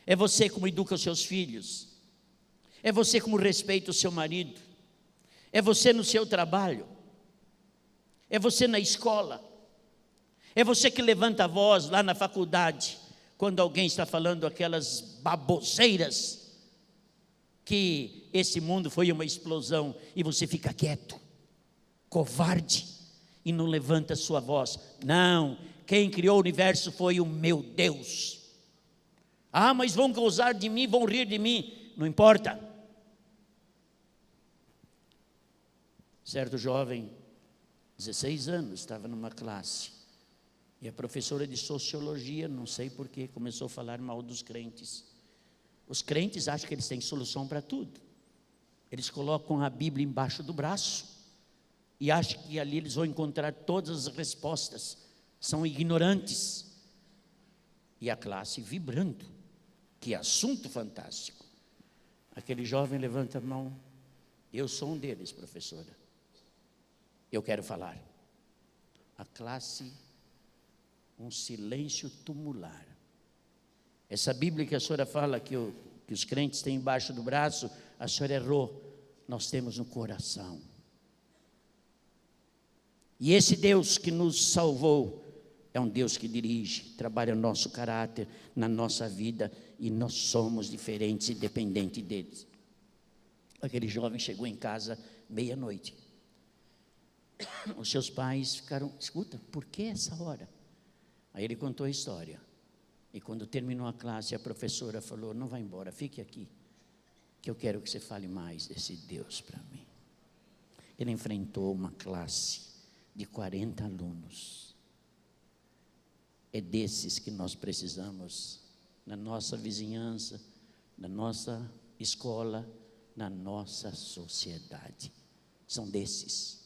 É você como educa os seus filhos. É você como respeita o seu marido. É você no seu trabalho. É você na escola. É você que levanta a voz lá na faculdade, quando alguém está falando aquelas baboseiras, que esse mundo foi uma explosão, e você fica quieto, covarde, e não levanta a sua voz. Não, quem criou o universo foi o meu Deus. Ah, mas vão gozar de mim, vão rir de mim. Não importa. Certo jovem, 16 anos, estava numa classe, e a professora de sociologia, não sei porquê, começou a falar mal dos crentes. Os crentes acham que eles têm solução para tudo. Eles colocam a Bíblia embaixo do braço e acham que ali eles vão encontrar todas as respostas. São ignorantes. E a classe vibrando. Que assunto fantástico. Aquele jovem levanta a mão. Eu sou um deles, professora. Eu quero falar. A classe, um silêncio tumular. Essa Bíblia que a senhora fala que os crentes têm embaixo do braço, a senhora errou. Nós temos no coração. E esse Deus que nos salvou é um Deus que dirige, trabalha no nosso caráter, na nossa vida, e nós somos diferentes e dependentes deles. Aquele jovem chegou em casa meia-noite. Os seus pais ficaram, escuta, por que essa hora? Aí ele contou a história. E quando terminou a classe, a professora falou, não vá embora, fique aqui, que eu quero que você fale mais desse Deus para mim. Ele enfrentou uma classe de 40 alunos. É desses que nós precisamos na nossa vizinhança, na nossa escola, na nossa sociedade. São desses.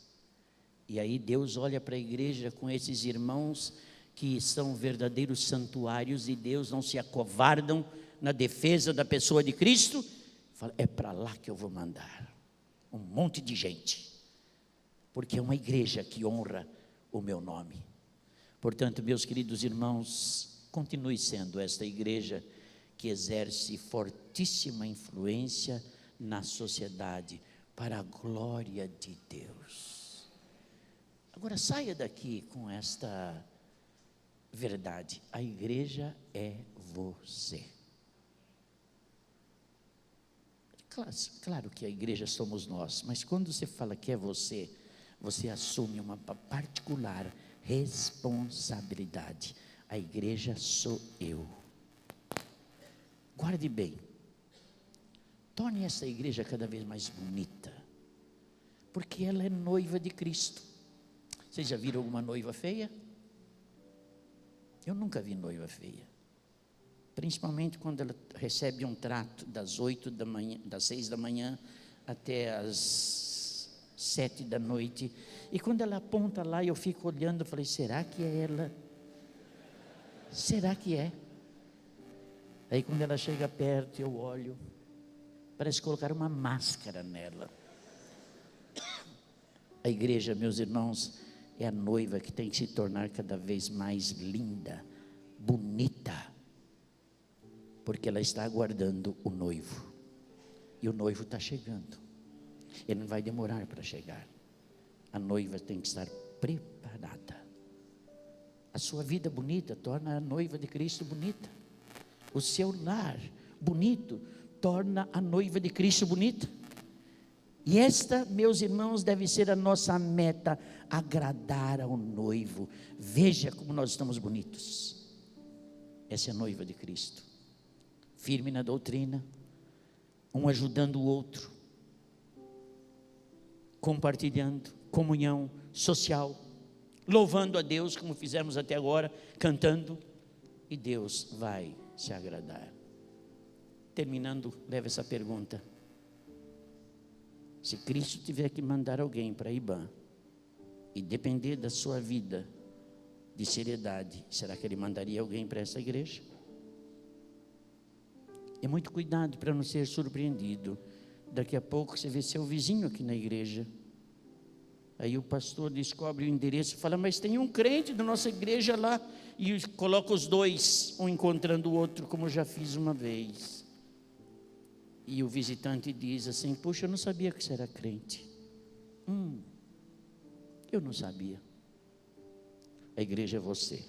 E aí Deus olha para a igreja com esses irmãos que são verdadeiros santuários de Deus, não se acovardam na defesa da pessoa de Cristo. Fala, é para lá que eu vou mandar um monte de gente, porque é uma igreja que honra o meu nome. Portanto, meus queridos irmãos, continue sendo esta igreja que exerce fortíssima influência na sociedade para a glória de Deus. Agora saia daqui com esta verdade: a igreja é você. Claro que a igreja somos nós, mas quando você fala que é você, você assume uma particular responsabilidade. A igreja sou eu. Guarde bem, torne essa igreja cada vez mais bonita, porque ela é noiva de Cristo. Vocês já viram alguma noiva feia? Eu nunca vi noiva feia, principalmente quando ela recebe um trato das 8 da manhã, das 6 da manhã até as 7 da noite, e quando ela aponta lá, eu fico olhando, eu falei, será que é ela? Será que é? Aí quando ela chega perto, eu olho, parece colocar uma máscara nela. A igreja, meus irmãos, é a noiva que tem que se tornar cada vez mais linda, bonita, porque ela está aguardando o noivo, e o noivo está chegando. Ele não vai demorar para chegar. A noiva tem que estar preparada. A sua vida bonita torna a noiva de Cristo bonita. O seu lar bonito torna a noiva de Cristo bonita. E esta, meus irmãos, deve ser a nossa meta: agradar ao noivo. Veja como nós estamos bonitos. Essa é a noiva de Cristo, firme na doutrina, um ajudando o outro, compartilhando, comunhão social, louvando a Deus como fizemos até agora, cantando, e Deus vai se agradar. Terminando, leva essa pergunta: se Cristo tiver que mandar alguém para IBAN e depender da sua vida de seriedade, será que Ele mandaria alguém para essa igreja? É muito cuidado para não ser surpreendido. Daqui a pouco você vê seu vizinho aqui na igreja. Aí o pastor descobre o endereço e fala: mas tem um crente da nossa igreja lá. E coloca os dois, um encontrando o outro, como eu já fiz uma vez. E o visitante diz assim: puxa, eu não sabia que você era crente. Eu não sabia. A igreja é você.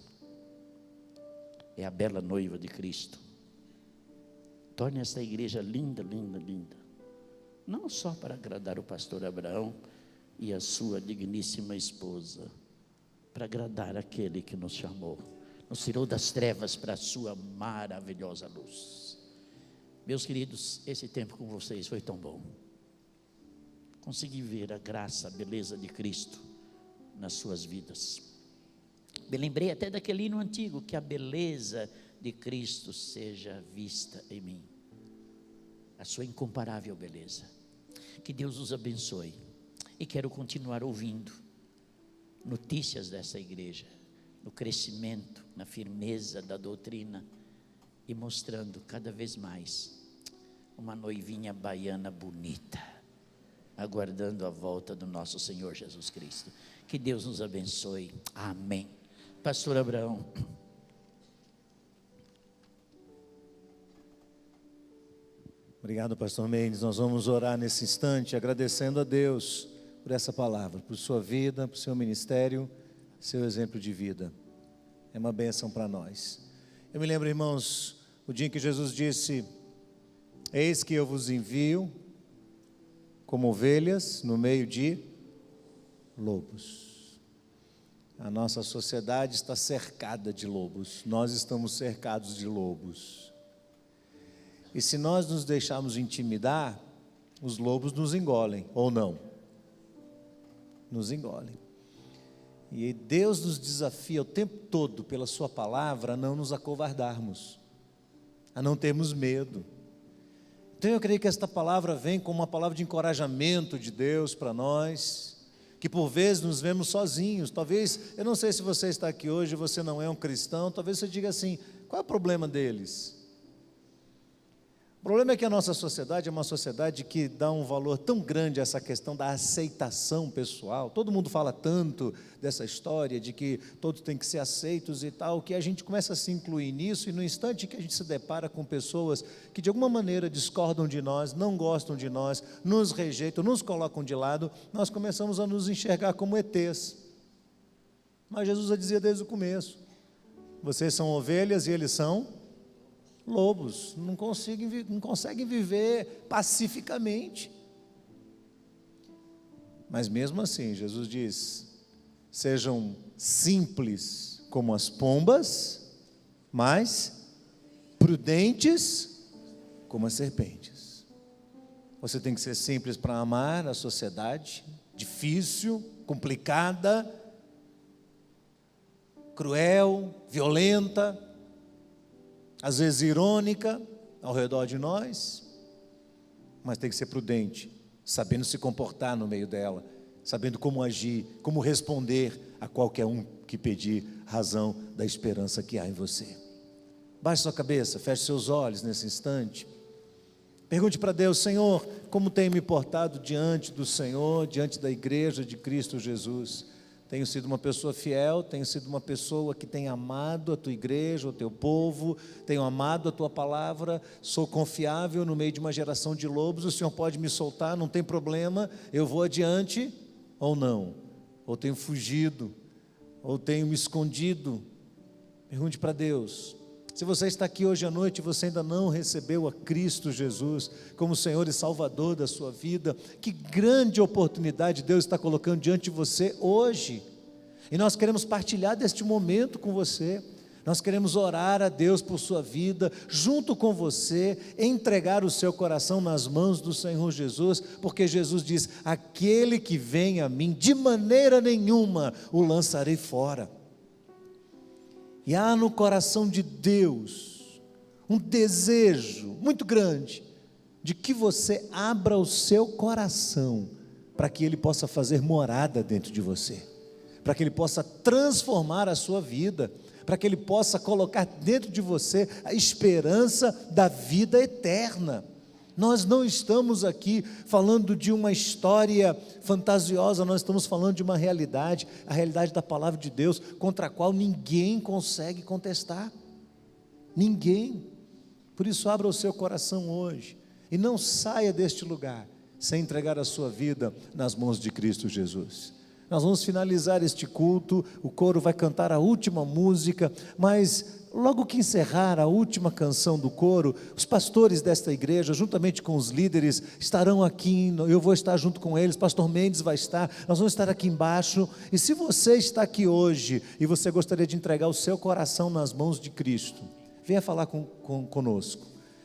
É a bela noiva de Cristo. Torne esta igreja linda, linda, linda. Não só para agradar o pastor Abraão e a sua digníssima esposa, para agradar aquele que nos chamou, nos tirou das trevas para a sua maravilhosa luz. Meus queridos, esse tempo com vocês foi tão bom. Consegui ver a graça, a beleza de Cristo nas suas vidas. Me lembrei até daquele hino antigo: que a beleza de Cristo seja vista em mim. A sua incomparável beleza. Que Deus os abençoe. E quero continuar ouvindo notícias dessa igreja, no crescimento, na firmeza da doutrina, e mostrando cada vez mais uma noivinha baiana bonita, aguardando a volta do nosso Senhor Jesus Cristo. Que Deus nos abençoe. Amém. Pastor Abraão. Obrigado, pastor Mendes. Nós vamos orar nesse instante, agradecendo a Deus por essa palavra, por sua vida, por seu ministério, seu exemplo de vida. É uma bênção para nós. Eu me lembro, irmãos, o dia em que Jesus disse: eis que eu vos envio como ovelhas no meio de lobos. A nossa sociedade está cercada de lobos. Nós estamos cercados de lobos. E se nós nos deixarmos intimidar, os lobos nos engolem, ou não? Nos engolem. E Deus nos desafia o tempo todo, pela sua palavra, a não nos acovardarmos, a não termos medo. Então eu creio que esta palavra vem como uma palavra de encorajamento de Deus para nós, que por vezes nos vemos sozinhos. Talvez, eu não sei se você está aqui hoje e você não é um cristão, talvez você diga assim: qual é o problema deles? O problema é que a nossa sociedade é uma sociedade que dá um valor tão grande a essa questão da aceitação pessoal. Todo mundo fala tanto dessa história de que todos têm que ser aceitos e tal, que a gente começa a se incluir nisso, e no instante que a gente se depara com pessoas que de alguma maneira discordam de nós, não gostam de nós, nos rejeitam, nos colocam de lado, nós começamos a nos enxergar como ETs. Mas Jesus já dizia desde o começo: vocês são ovelhas e eles são lobos, não conseguem viver pacificamente. Mas mesmo assim, Jesus diz: sejam simples como as pombas, mas prudentes como as serpentes. Você tem que ser simples para amar a sociedade difícil, complicada, cruel, violenta, às vezes irônica ao redor de nós, mas tem que ser prudente, sabendo se comportar no meio dela, sabendo como agir, como responder a qualquer um que pedir razão da esperança que há em você. Baixe sua cabeça, feche seus olhos nesse instante. Pergunte para Deus: Senhor, como tenho me portado diante do Senhor, diante da igreja de Cristo Jesus? Tenho sido uma pessoa fiel, tenho sido uma pessoa que tem amado a tua igreja, o teu povo, tenho amado a tua palavra, sou confiável no meio de uma geração de lobos. O Senhor pode me soltar, não tem problema, eu vou adiante ou não? Ou tenho fugido, ou tenho me escondido? Pergunte para Deus. Se você está aqui hoje à noite e você ainda não recebeu a Cristo Jesus como Senhor e Salvador da sua vida, que grande oportunidade Deus está colocando diante de você hoje. E nós queremos partilhar deste momento com você, Nós queremos orar a Deus por sua vida, junto com você, entregar o seu coração nas mãos do Senhor Jesus, porque Jesus diz: aquele que vem a mim, de maneira nenhuma o lançarei fora. E há no coração de Deus um desejo muito grande de que você abra o seu coração para que Ele possa fazer morada dentro de você, para que Ele possa transformar a sua vida, para que Ele possa colocar dentro de você a esperança da vida eterna. Nós não estamos aqui falando de uma história fantasiosa, nós estamos falando de uma realidade, a realidade da palavra de Deus, contra a qual ninguém consegue contestar. Ninguém. Por isso, abra o seu coração hoje e não saia deste lugar sem entregar a sua vida nas mãos de Cristo Jesus. Nós vamos finalizar este culto, o coro vai cantar a última música, mas logo que encerrar a última canção do coro, os pastores desta igreja, juntamente com os líderes, estarão aqui, eu vou estar junto com eles, pastor Mendes vai estar, nós vamos estar aqui embaixo. E se você está aqui hoje e você gostaria de entregar o seu coração nas mãos de Cristo, venha falar conosco,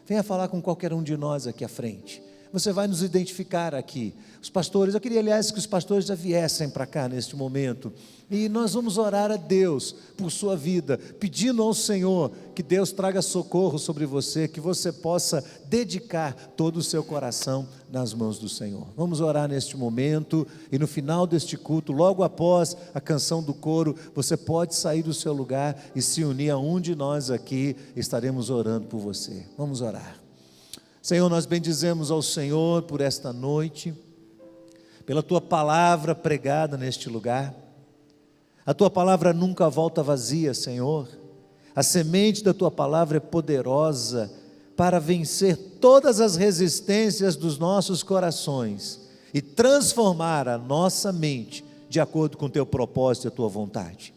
venha falar com qualquer um de nós aqui à frente. Você vai nos identificar aqui. Os pastores, eu queria, aliás, que os pastores já viessem para cá neste momento. E nós vamos orar a Deus por sua vida, pedindo ao Senhor que Deus traga socorro sobre você, que você possa dedicar todo o seu coração nas mãos do Senhor. Vamos orar neste momento, e no final deste culto, logo após a canção do coro, você pode sair do seu lugar e se unir a um de nós aqui, estaremos orando por você. Vamos orar. Senhor, nós bendizemos ao Senhor por esta noite, pela Tua palavra pregada neste lugar. A Tua palavra nunca volta vazia, Senhor. A semente da Tua palavra é poderosa para vencer todas as resistências dos nossos corações e transformar a nossa mente de acordo com o Teu propósito e a Tua vontade.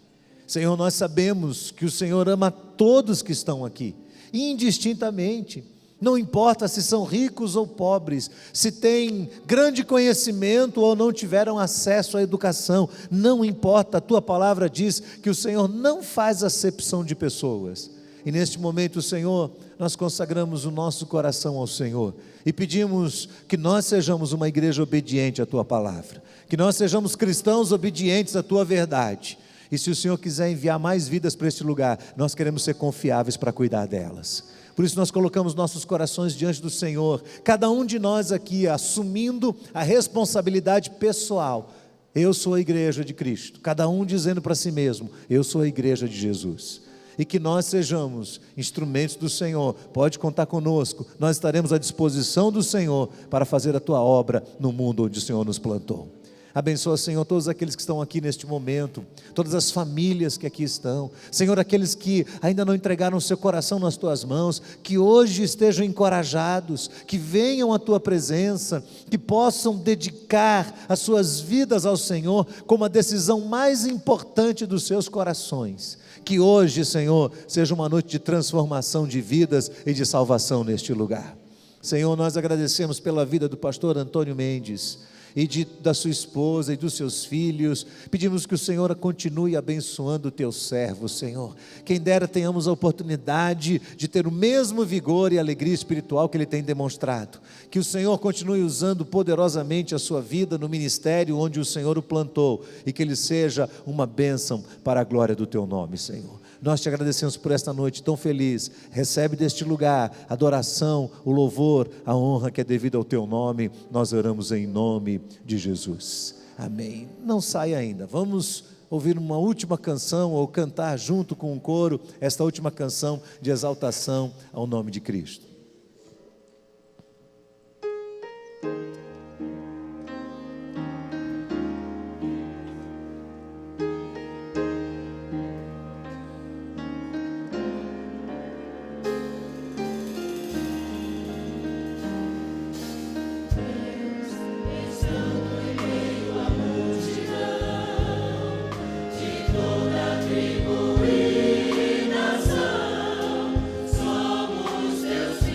Senhor, nós sabemos que o Senhor ama todos que estão aqui, indistintamente. Não importa se são ricos ou pobres, se têm grande conhecimento ou não tiveram acesso à educação, não importa, a Tua palavra diz que o Senhor não faz acepção de pessoas. E neste momento, Senhor, nós consagramos o nosso coração ao Senhor e pedimos que nós sejamos uma igreja obediente à Tua palavra, que nós sejamos cristãos obedientes à Tua verdade. E se o Senhor quiser enviar mais vidas para este lugar, nós queremos ser confiáveis para cuidar delas. Por isso nós colocamos nossos corações diante do Senhor, cada um de nós aqui assumindo a responsabilidade pessoal. Eu sou a igreja de Cristo, cada um dizendo para si mesmo: eu sou a igreja de Jesus. E que nós sejamos instrumentos do Senhor. Pode contar conosco, nós estaremos à disposição do Senhor para fazer a Tua obra no mundo onde o Senhor nos plantou. Abençoa, Senhor, todos aqueles que estão aqui neste momento, todas as famílias que aqui estão, Senhor, aqueles que ainda não entregaram o seu coração nas Tuas mãos, que hoje estejam encorajados, que venham à Tua presença, que possam dedicar as suas vidas ao Senhor como a decisão mais importante dos seus corações. Que hoje, Senhor, seja uma noite de transformação de vidas e de salvação neste lugar. Senhor, nós agradecemos pela vida do pastor Antônio Mendes e da sua esposa e dos seus filhos. Pedimos que o Senhor continue abençoando o Teu servo, Senhor. Quem dera tenhamos a oportunidade de ter o mesmo vigor e alegria espiritual que ele tem demonstrado. Que o Senhor continue usando poderosamente a sua vida no ministério onde o Senhor o plantou, e que ele seja uma bênção para a glória do Teu nome, Senhor. Nós Te agradecemos por esta noite tão feliz. Recebe deste lugar a adoração, o louvor, a honra que é devida ao Teu nome. Nós oramos em nome de Jesus. Amém. Não saia ainda. Vamos ouvir uma última canção ou cantar junto com o coro esta última canção de exaltação ao nome de Cristo. Tribo e nação, somos Teus filhos.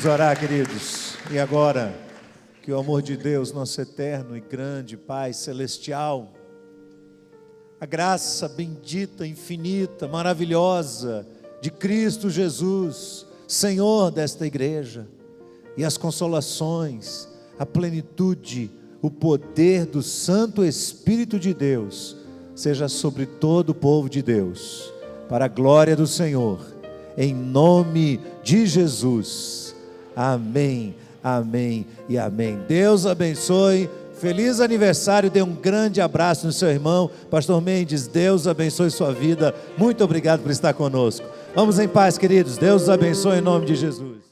Vamos orar, queridos. E agora, que o amor de Deus, nosso eterno e grande Pai celestial, a graça bendita, infinita, maravilhosa de Cristo Jesus, Senhor desta igreja, e as consolações, a plenitude, o poder do Santo Espírito de Deus, seja sobre todo o povo de Deus, para a glória do Senhor, em nome de Jesus. Amém, amém e amém. Deus abençoe. Feliz aniversário, dê um grande abraço no seu irmão. Pastor Mendes, Deus abençoe sua vida. Muito obrigado por estar conosco. Vamos em paz, queridos. Deus os abençoe em nome de Jesus.